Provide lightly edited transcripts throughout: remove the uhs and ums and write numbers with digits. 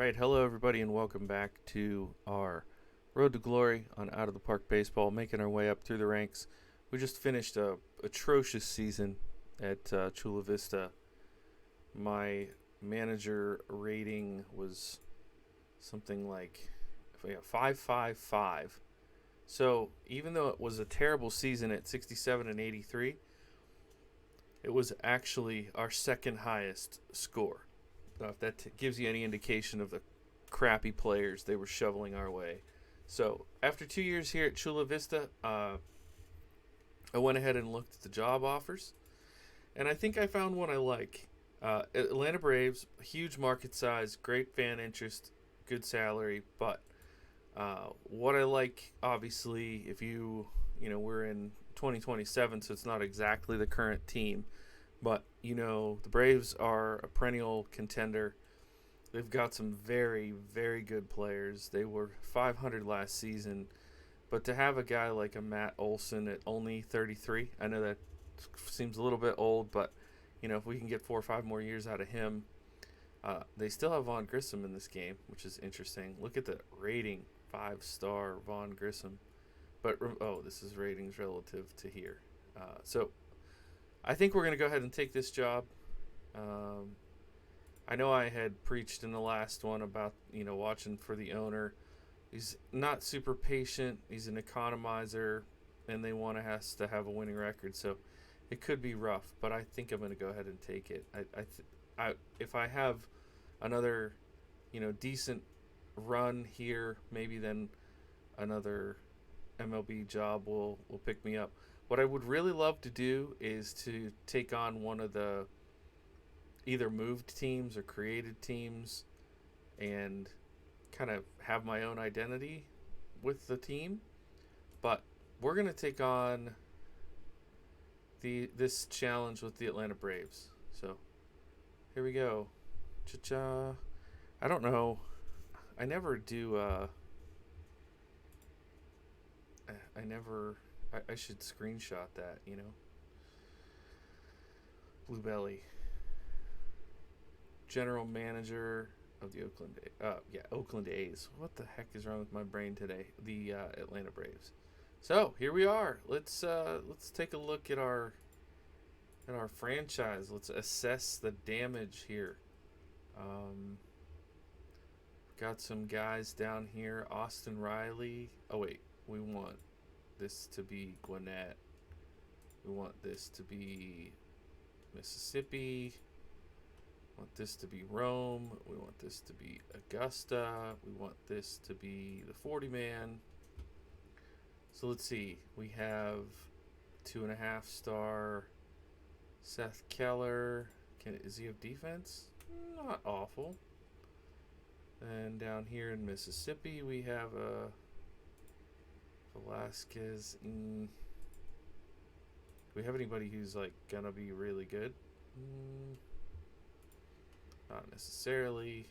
right, hello everybody, and welcome back to our Road to Glory on Out of the Park Baseball, making our way up through the ranks. We just finished a atrocious season at Chula Vista. My manager rating was something like 555. So even though it was a terrible season at 67 and 83, it was actually our second highest score. If that gives you any indication of the crappy players they were shoveling our way. So after 2 years here at Chula Vista, I went ahead and looked at the job offers, and I think I found one I like. Atlanta Braves, huge market size, great fan interest, good salary, but what I like, obviously, if we're in 2027, so it's not exactly the current team, but the Braves are a perennial contender. They've got some very, very good players. They were 500 last season, but to have a guy like a Matt Olson at only 33, I know that seems a little bit old, but if we can get 4 or 5 more years out of him, they still have Vaughn Grissom in this game, which is interesting. Look at the rating, 5-star Vaughn Grissom. But this is ratings relative to here. So I think we're going to go ahead and take this job. I know I had preached in the last one about, watching for the owner. He's not super patient. He's an economizer, and they want to have a winning record. So it could be rough, but I think I'm going to go ahead and take it. If I have another, decent run here, maybe then another MLB job will pick me up. What I would really love to do is to take on one of the either moved teams or created teams and kind of have my own identity with the team. But we're going to take on this challenge with the Atlanta Braves. So here we go. Cha-cha. I don't know. I never do I should screenshot that, Blue Belly. General manager of the Oakland A's. What the heck is wrong with my brain today? The Atlanta Braves. So here we are. Let's take a look at our franchise. Let's assess the damage here. Got some guys down here. Austin Riley. Oh wait, we want this to be Gwinnett. We want this to be Mississippi. Want this to be Rome. We want this to be Augusta. We want this to be the 40-man. So let's see. We have 2.5-star Seth Keller. Does he have defense? Not awful. And down here in Mississippi, we have a Velasquez. Do we have anybody who's gonna be really good? Not necessarily.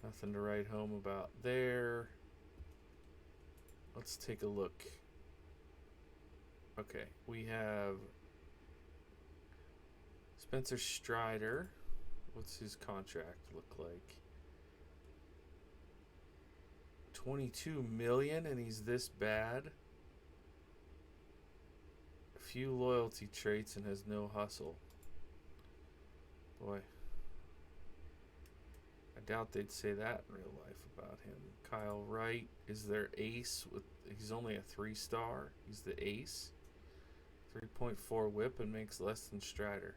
Nothing to write home about there. Let's take a look. Okay, we have Spencer Strider. What's his contract look like? $22 million, and he's this bad. Few loyalty traits and has no hustle. Boy, I doubt they'd say that in real life about him. Kyle Wright is their ace. He's only a 3-star. He's the ace. 3.4 whip and makes less than Strider.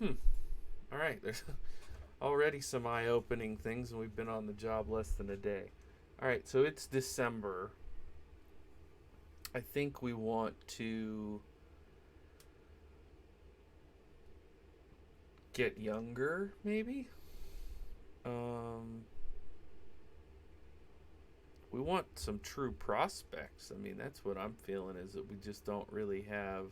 All right, there's already some eye-opening things, and we've been on the job less than a day. All right, so it's December. I think we want to get younger, maybe. We want some true prospects. I mean, that's what I'm feeling, is that we just don't really have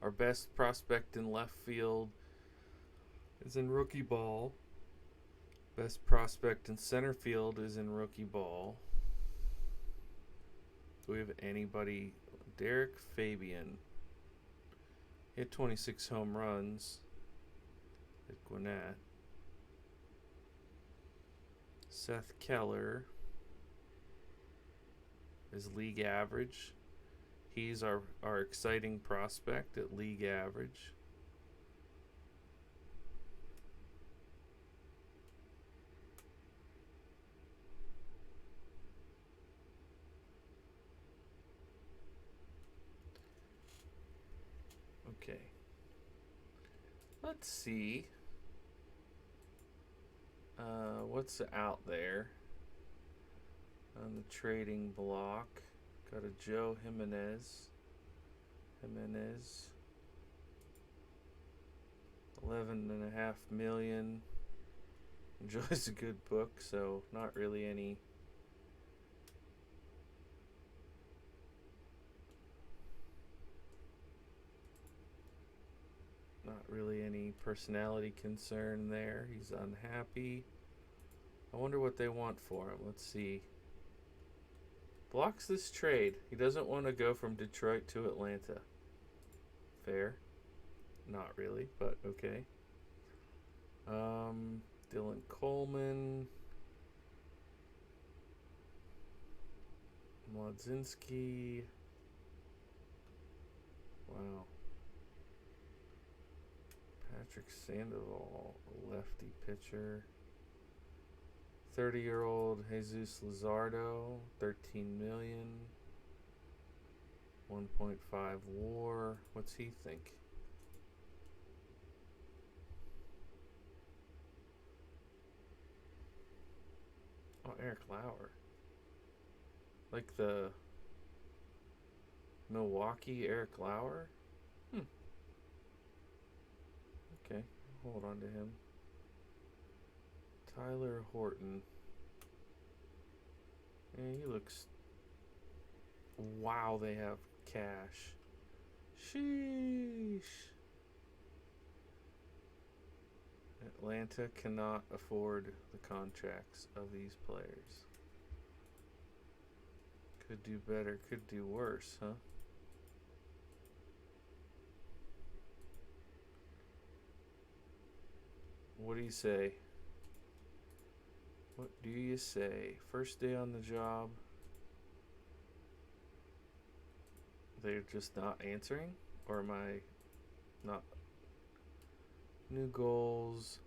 our best prospect in left field is in rookie ball. Best prospect in center field is in rookie ball. Do we have anybody? Derek Fabian. Hit 26 home runs at Gwinnett. Seth Keller is league average. He's our exciting prospect at league average. Okay. Let's see. What's out there on the trading block? Got a Joe Jimenez. 11.5 million. Enjoys a good book, so not really any. Not really any personality concern there. He's unhappy. I wonder what they want for him. Let's see. Blocks this trade. He doesn't want to go from Detroit to Atlanta. Fair. Not really, but okay. Dylan Coleman. Mlodzinski. Wow. Patrick Sandoval, lefty pitcher. 30-year-old Jesus Luzardo, 13 million. 1.5 WAR. What's he think? Oh, Eric Lauer. Like the Milwaukee Eric Lauer? Okay, hold on to him. Tyler Horton. Yeah, he looks... Wow, they have cash. Sheesh. Atlanta cannot afford the contracts of these players. Could do better, could do worse, huh? What do you say? What do you say? First day on the job. They're just not answering? Or am I not? New goals.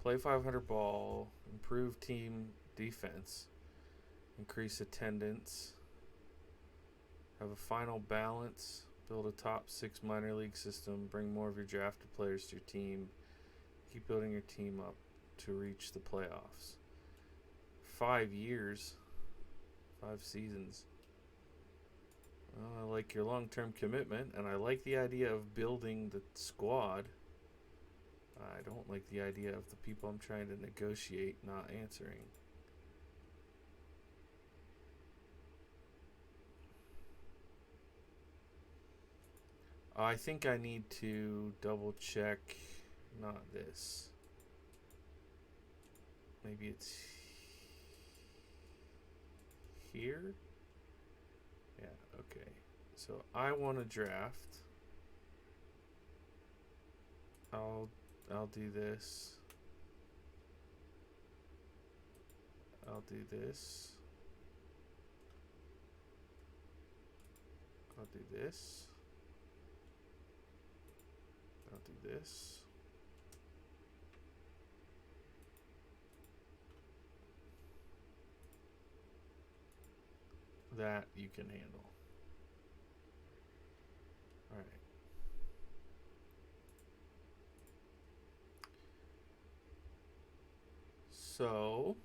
Play 500 ball. Improve team defense. Increase attendance. Have a final balance. Build a top 6 minor league system. Bring more of your drafted players to your team. Keep building your team up to reach the playoffs. 5 years. 5 seasons. I like your long-term commitment, and I like the idea of building the squad. I don't like the idea of the people I'm trying to negotiate not answering. I think I need to double check. Not this. Maybe it's here? Yeah, okay. So I want to draft. I'll do this. I'll do this. I'll do this. I'll do this. That you can handle. All right. So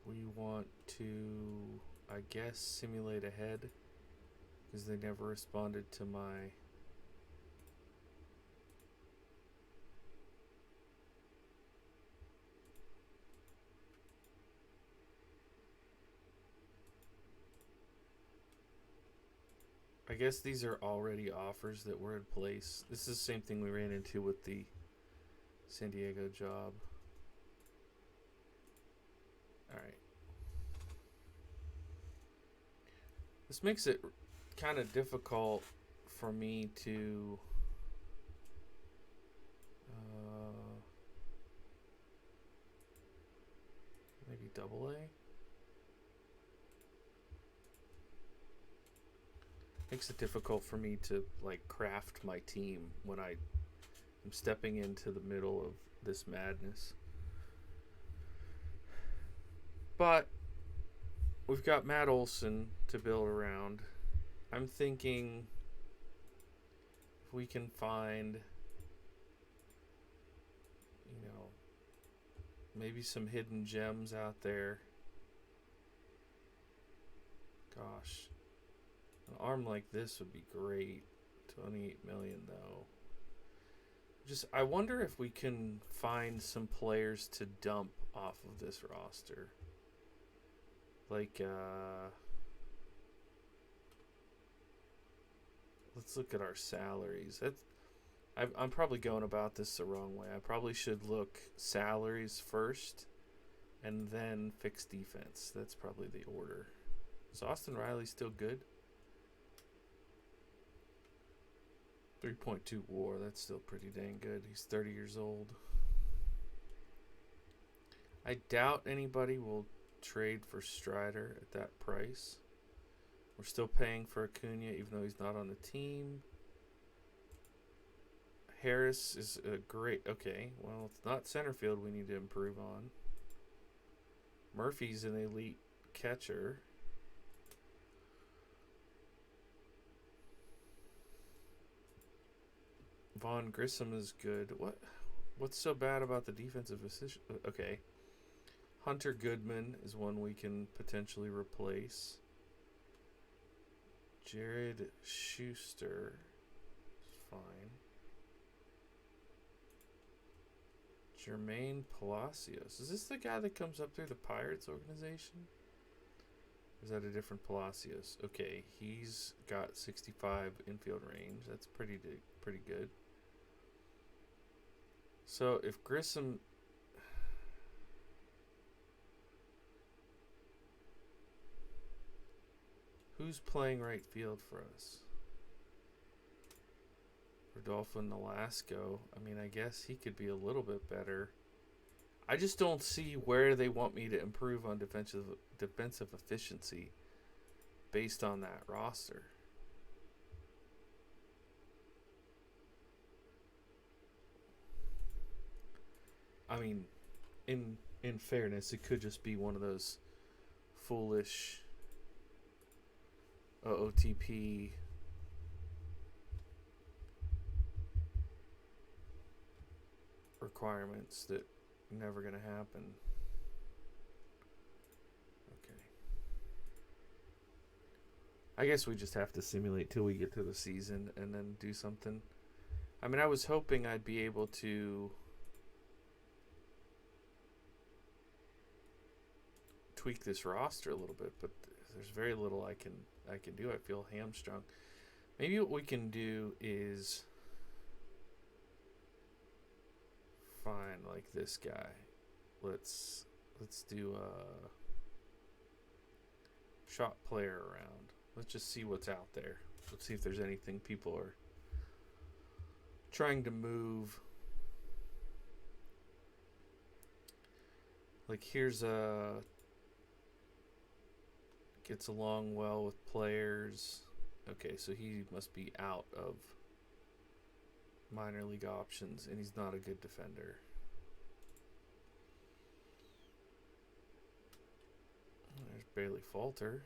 we want to, I guess, simulate ahead because they never responded to my I guess these are already offers that were in place. This is the same thing we ran into with the San Diego job. All right. This makes it kind of difficult for me to maybe double A. Makes it difficult for me to like craft my team when I am stepping into the middle of this madness. But we've got Matt Olson to build around. I'm thinking if we can find, you know, maybe some hidden gems out there. Gosh, an arm like this would be great. 28 million though. Just I wonder if we can find some players to dump off of this roster. Like let's look at our salaries. I'm probably going about this the wrong way. I probably should look salaries first and then fix defense. That's probably the order. Is Austin Riley still good? 3.2 WAR. That's still pretty dang good. He's 30 years old. I doubt anybody will trade for Strider at that price. We're still paying for Acuna even though he's not on the team. Harris is a great... Okay, well, it's not center field we need to improve on. Murphy's an elite catcher. Vaughn Grissom is good. What's so bad about the defensive assist? Okay. Hunter Goodman is one we can potentially replace. Jared Schuster is fine. Jermaine Palacios. Is this the guy that comes up through the Pirates organization? Or is that a different Palacios? Okay, he's got 65 infield range. That's pretty good. So if Grissom... Who's playing right field for us? Rodolfo Nolasco. I mean, I guess he could be a little bit better. I just don't see where they want me to improve on defensive efficiency based on that roster. I mean, in fairness, it could just be one of those foolish OOTP requirements that are never going to happen. Okay. I guess we just have to simulate till we get to the season and then do something. I mean, I was hoping I'd be able to tweak this roster a little bit, but there's very little I can do. I feel hamstrung. Maybe what we can do is find like this guy. Let's do a shop player around. Let's just see what's out there. Let's see if there's anything people are trying to move. Like here's a gets along well with players. Okay, so he must be out of minor league options, and he's not a good defender. There's Bailey Falter.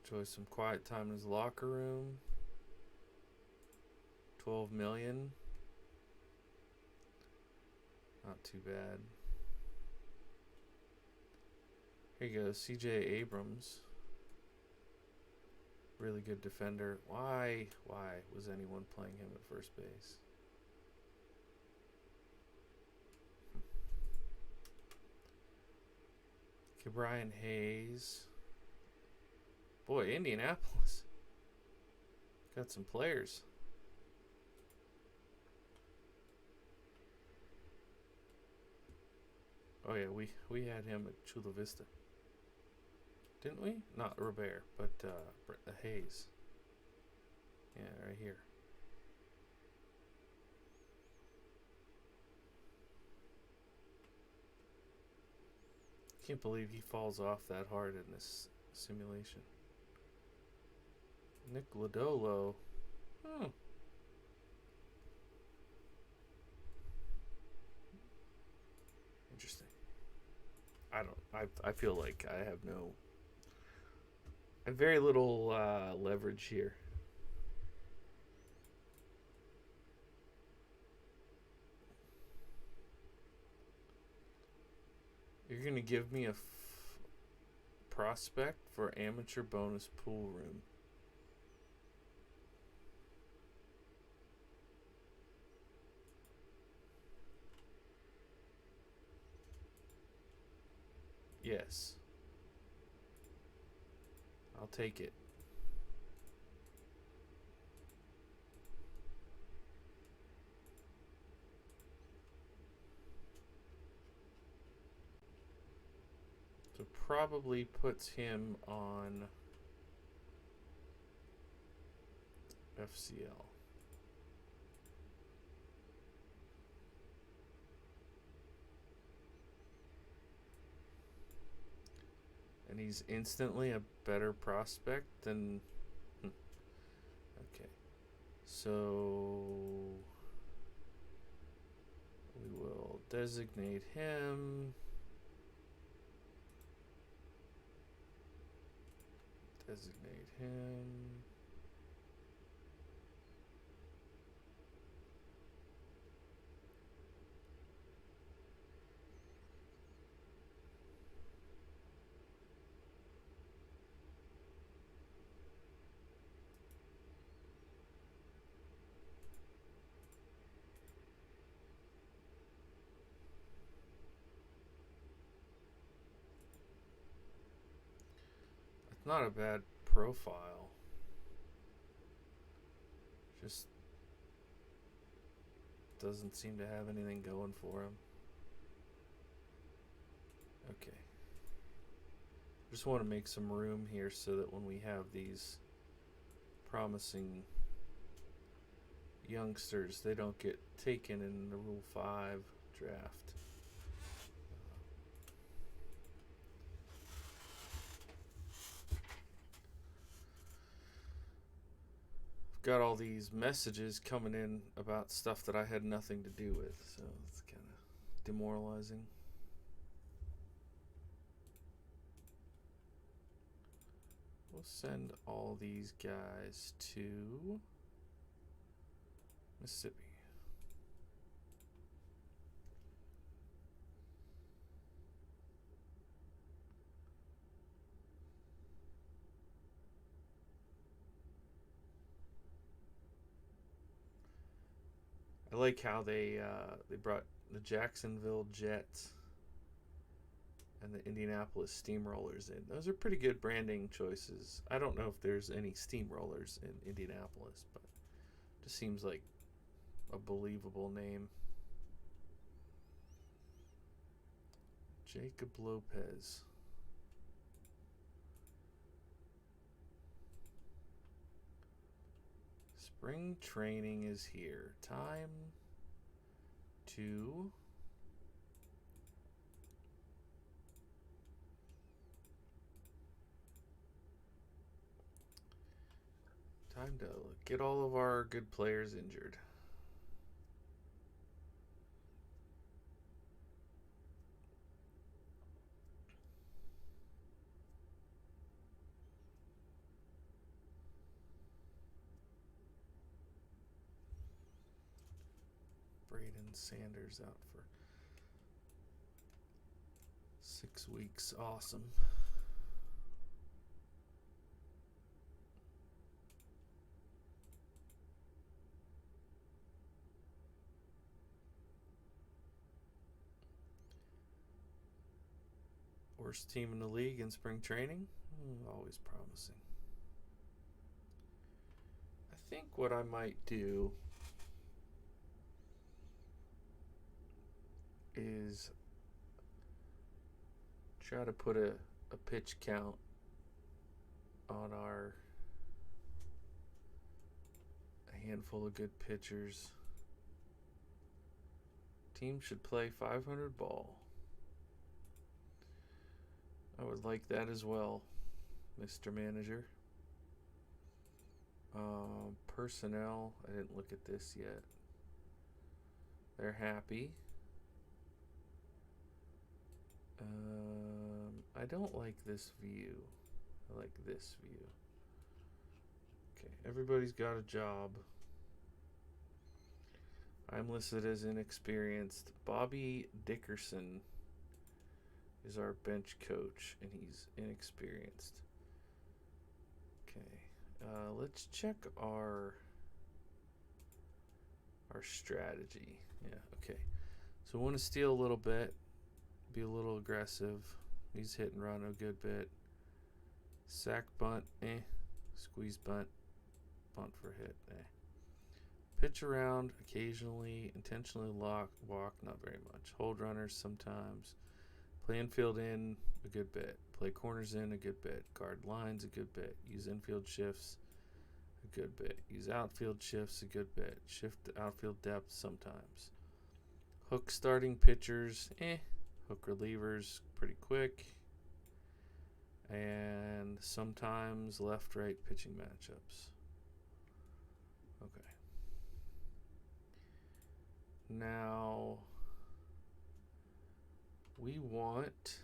Enjoy some quiet time in his locker room. 12 million. Not too bad. Here you go, CJ Abrams. Really good defender. Why was anyone playing him at first base? Okay, Brian Hayes. Boy, Indianapolis got some players. Oh yeah, we had him at Chula Vista. Didn't we? Not Robert, but Hayes. Yeah, right here. Can't believe he falls off that hard in this simulation. Nick Lodolo. Hmm. Interesting. I feel like I have very little leverage here. You're gonna give me a prospect for amateur bonus pool room. Yes. I'll take it. So probably puts him on FCL. And he's instantly a better prospect than... Okay. So we will designate him. Designate him. It's not a bad profile. Just doesn't seem to have anything going for him. Okay. Just want to make some room here so that when we have these promising youngsters, they don't get taken in the Rule 5 draft. I've got all these messages coming in about stuff that I had nothing to do with, so it's kind of demoralizing. We'll send all these guys to Mississippi. I like how they brought the Jacksonville Jets and the Indianapolis Steamrollers in. Those are pretty good branding choices. I don't know if there's any Steamrollers in Indianapolis, but it just seems like a believable name. Jacob Lopez. Spring training is here. Time to get all of our good players injured. Braden Sanders out for 6 weeks. Awesome. Worst team in the league in spring training? Always promising. I think what I might do is try to put a pitch count on our handful of good pitchers. Team should play 500 ball. I would like that as well, Mr. Manager. Personnel, I didn't look at this yet. They're happy. I don't like this view. I like this view. Okay, everybody's got a job. I'm listed as inexperienced. Bobby Dickerson is our bench coach, and he's inexperienced. Okay, let's check our strategy. Yeah, okay. So we want to steal a little bit, be a little aggressive. He's hit and run a good bit. Sack bunt, squeeze bunt, bunt for hit, Pitch around occasionally, intentionally walk, not very much. Hold runners sometimes. Play infield in a good bit. Play corners in a good bit. Guard lines a good bit. Use infield shifts a good bit. Use outfield shifts a good bit. Shift outfield depth sometimes. Hook starting pitchers, Hook relievers pretty quick. And sometimes left-right pitching matchups. Okay. Now, we want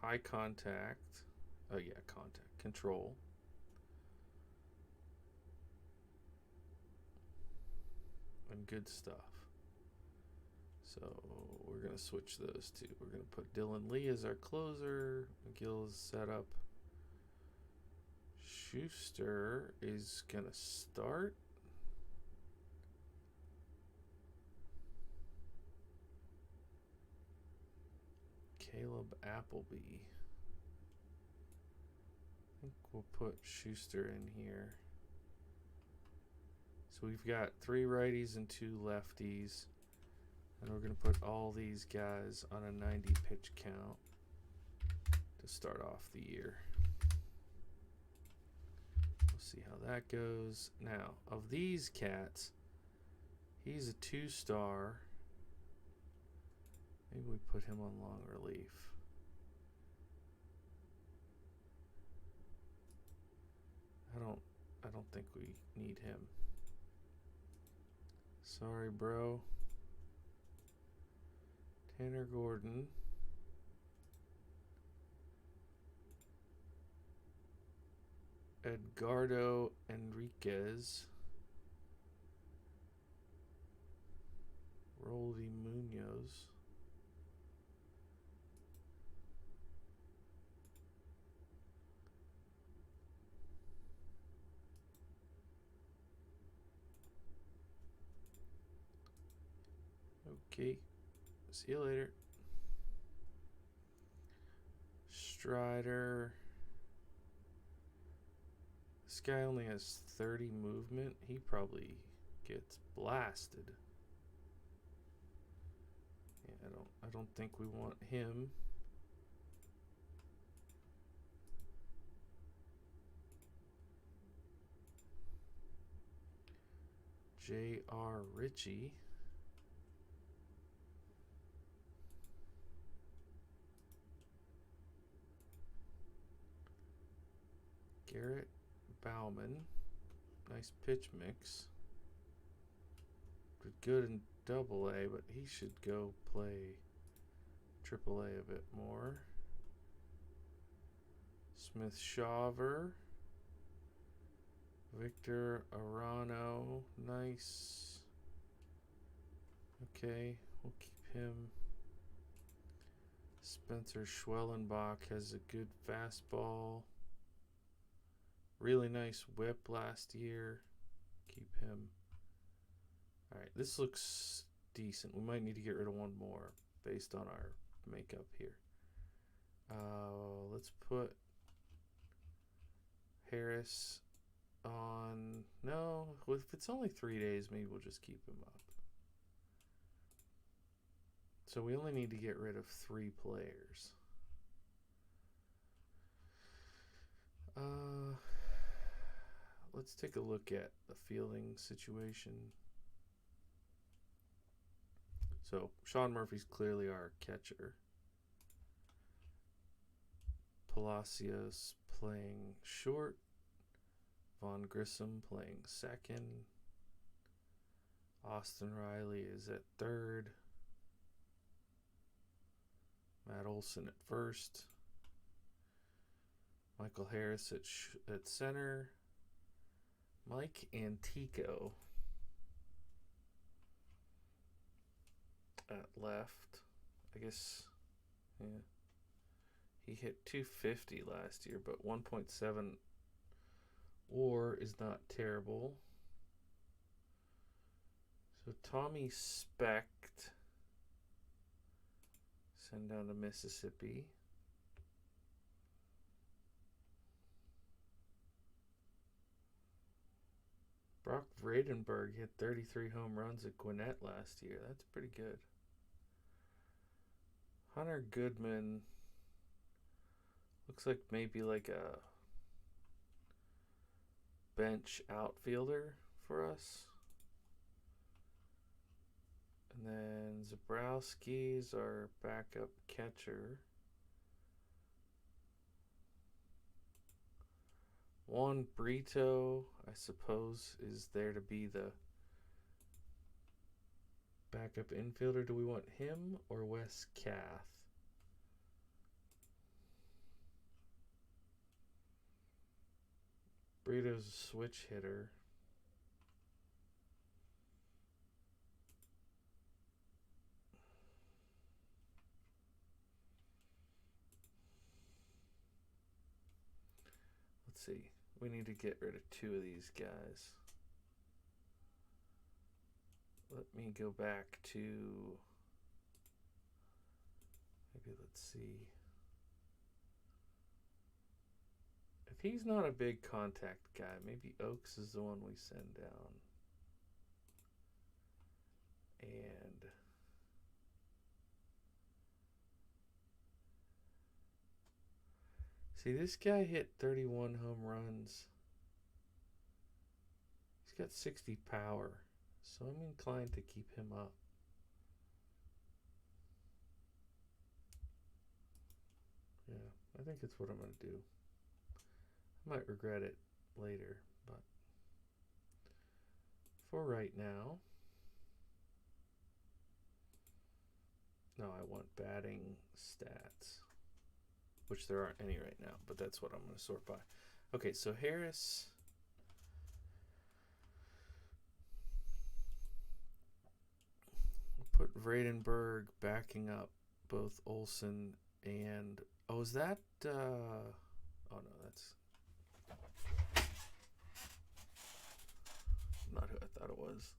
high contact. Oh, yeah, contact. Control. And good stuff. So we're going to switch those two. We're going to put Dylan Lee as our closer. McGill's set up. Schuster is going to start. Caleb Appleby. I think we'll put Schuster in here. So we've got 3 righties and 2 lefties. And we're going to put all these guys on a 90 pitch count to start off the year. We'll see how that goes. Now, of these cats, he's a 2-star. Maybe we put him on long relief. I don't think we need him. Sorry, bro. Tanner Gordon. Edgardo Enriquez. Roldy Munoz. Okay. See you later. Strider. This guy only has 30 movement. He probably gets blasted. Yeah, I don't think we want him. J.R. Ritchie. Garrett Bauman. Nice pitch mix. Did good in Double-A, but he should go play Triple-A a bit more. Smith Shaver. Victor Arano. Nice. Okay, we'll keep him. Spencer Schwellenbach has a good fastball. Really nice whip last year. Keep him. All right, this looks decent. We might need to get rid of one more based on our makeup here. Let's put Harris on. No, if it's only 3 days, maybe we'll just keep him up. So we only need to get rid of 3 players. Let's take a look at the fielding situation. So Sean Murphy's clearly our catcher. Palacios playing short. Von Grissom playing second. Austin Riley is at third. Matt Olson at first. Michael Harris at center. Mike Antico at left. I guess, yeah. He hit 250 last year, but 1.7 WAR is not terrible. So Tommy Specht, send down to Mississippi. Brock Vradenberg hit 33 home runs at Gwinnett last year. That's pretty good. Hunter Goodman looks like maybe like a bench outfielder for us. And then Zabrowski's our backup catcher. Juan Brito, I suppose, is there to be the backup infielder. Do we want him or Wes Kath? Brito's a switch hitter. Let's see. We need to get rid of 2 of these guys. Let me go back to, maybe let's see. If he's not a big contact guy, maybe Oaks is the one we send down. And see, this guy hit 31 home runs. He's got 60 power, so I'm inclined to keep him up. Yeah, I think that's what I'm going to do. I might regret it later, but for right now, no, I want batting stats, which there aren't any right now, but that's what I'm going to sort by. Okay, so Harris, we'll put Vradenberg backing up both Olson and, oh, is that, oh no, that's not who I thought it was.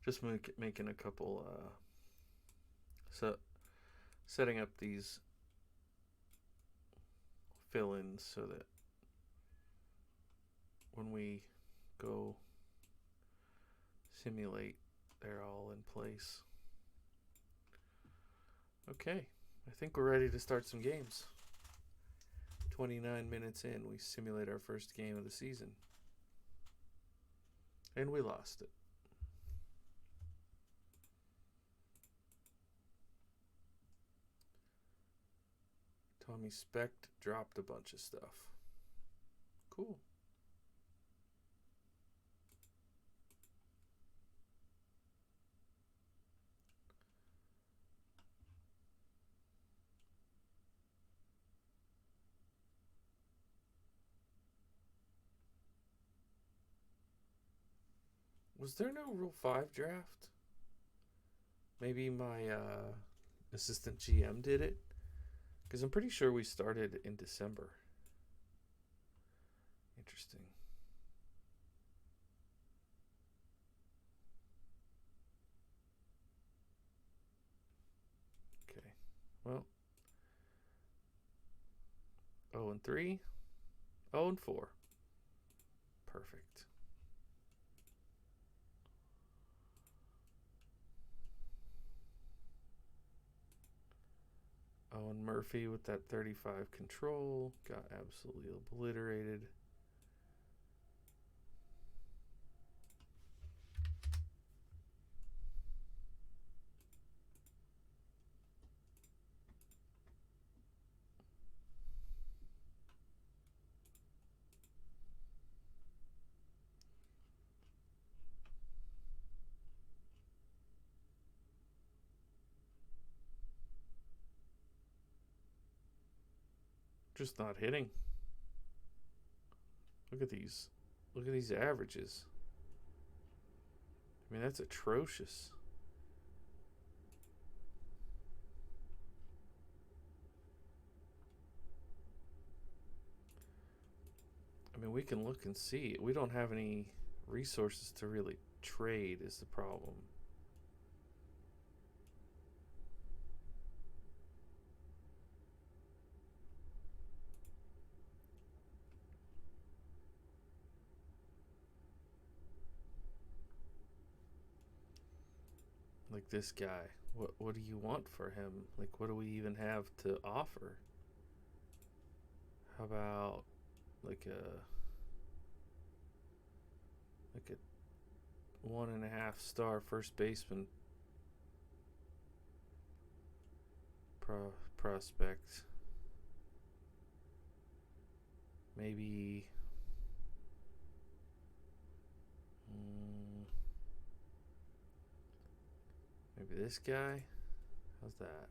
Just making a couple, setting up these fill-ins so that when we go simulate, they're all in place. Okay, I think we're ready to start some games. 29 minutes in, we simulate our first game of the season. And we lost it. Tommy Specht dropped a bunch of stuff. Cool. Was there no Rule 5 draft? Maybe my assistant GM did it? Because I'm pretty sure we started in December. Interesting. 0-3, 0-4. Perfect. Owen Murphy with that 35 control got absolutely obliterated. Just not hitting. Look at these. Look at these averages. I mean, that's atrocious. I mean, we can look and see. We don't have any resources to really trade is the problem. Like this guy. What do you want for him? Like, what do we even have to offer? How about like a 1.5-star first baseman prospect? Maybe maybe this guy. How's that?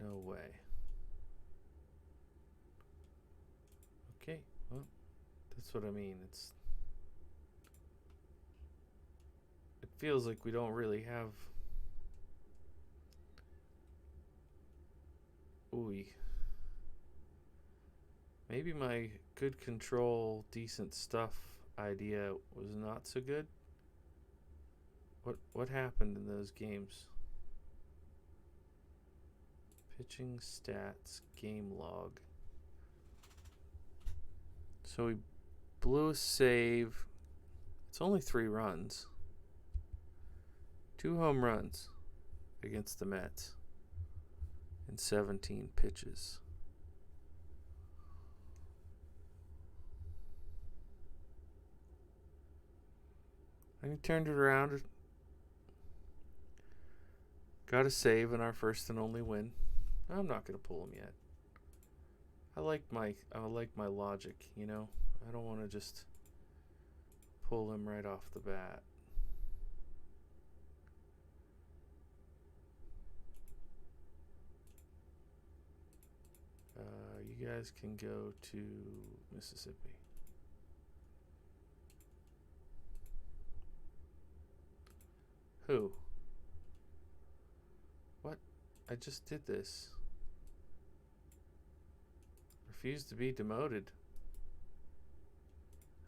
No way. Okay, well, that's what I mean. It feels like we don't really have. Ooh. Maybe my good control, decent stuff idea was not so good. What happened in those games? Pitching stats, game log. So we blew a save. It's only 3 runs. 2 home runs against the Mets in 17 pitches. And he turned it around. Got a save in our first and only win. I'm not going to pull him yet. I like my logic, you know. I don't want to just pull him right off the bat. You guys can go to Mississippi. Who? What? I just did this. Refused to be demoted.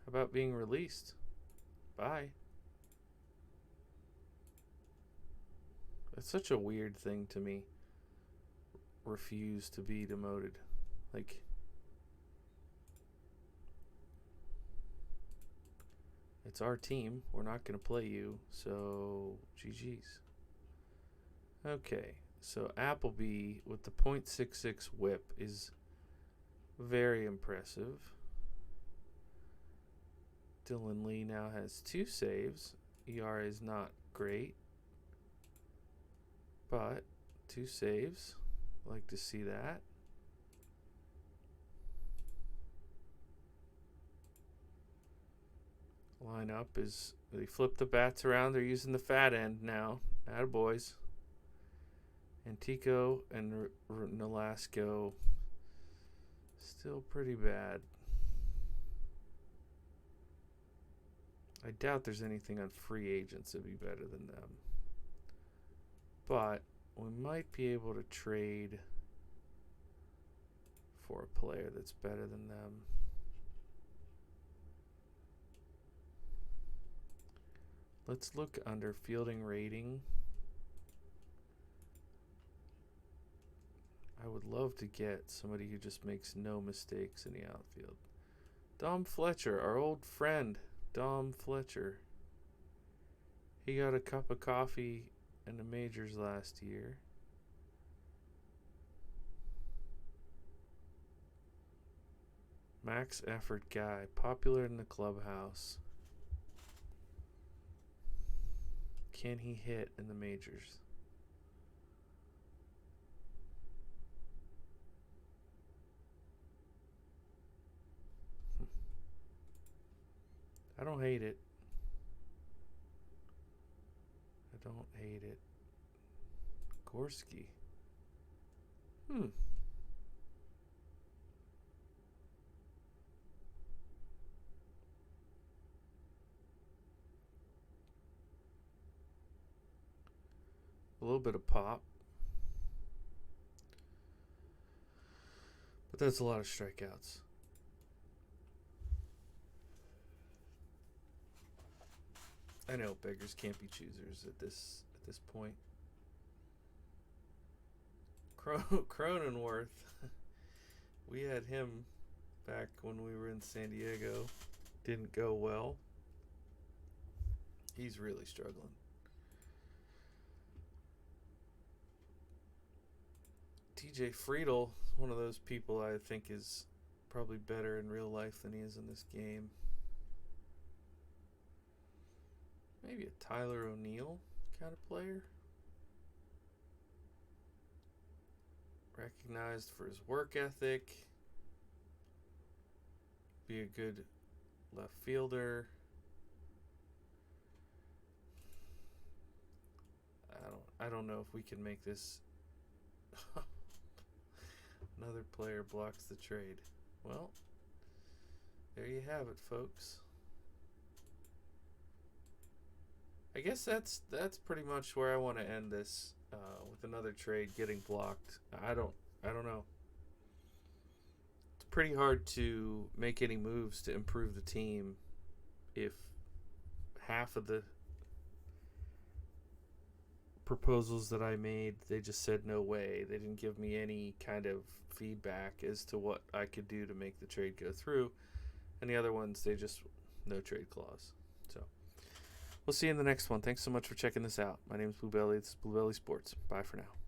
How about being released? Bye. That's such a weird thing to me. Refuse to be demoted. Like, it's our team. We're not going to play you, so GG's. Okay, so Appleby with the .66 whip is very impressive. Dylan Lee now has 2 saves. ERA is not great, but 2 saves. Like to see that. Lineup is they flip the bats around. They're using the fat end now. Attaboys. Antico and Nolasco still pretty bad. I doubt there's anything on free agents that'd be better than them. But we might be able to trade for a player that's better than them. Let's look under fielding rating. would love to get somebody who just makes no mistakes in the outfield. Dom Fletcher, our old friend, Dom Fletcher. He got a cup of coffee in the majors last year. Max effort guy, popular in the clubhouse. Can he hit in the majors? I don't hate it. I don't hate it. Gorski. A little bit of pop. But that's a lot of strikeouts. I know beggars can't be choosers at this point. Cronenworth. We had him back when we were in San Diego. Didn't go well. He's really struggling. TJ Friedel, one of those people I think is probably better in real life than he is in this game. Maybe a Tyler O'Neill kind of player. Recognized for his work ethic. Be a good left fielder. I don't know if we can make this. Another player blocks the trade. Well, there you have it, folks. I guess that's pretty much where I want to end this, with another trade getting blocked. I don't know. It's pretty hard to make any moves to improve the team if half of the proposals that I made, they just said no way. They didn't give me any kind of feedback as to what I could do to make the trade go through. And the other ones, they just no trade clause. So we'll see you in the next one. Thanks so much for checking this out. My name is Blue Belly. This is Blue Belly Sports. Bye for now.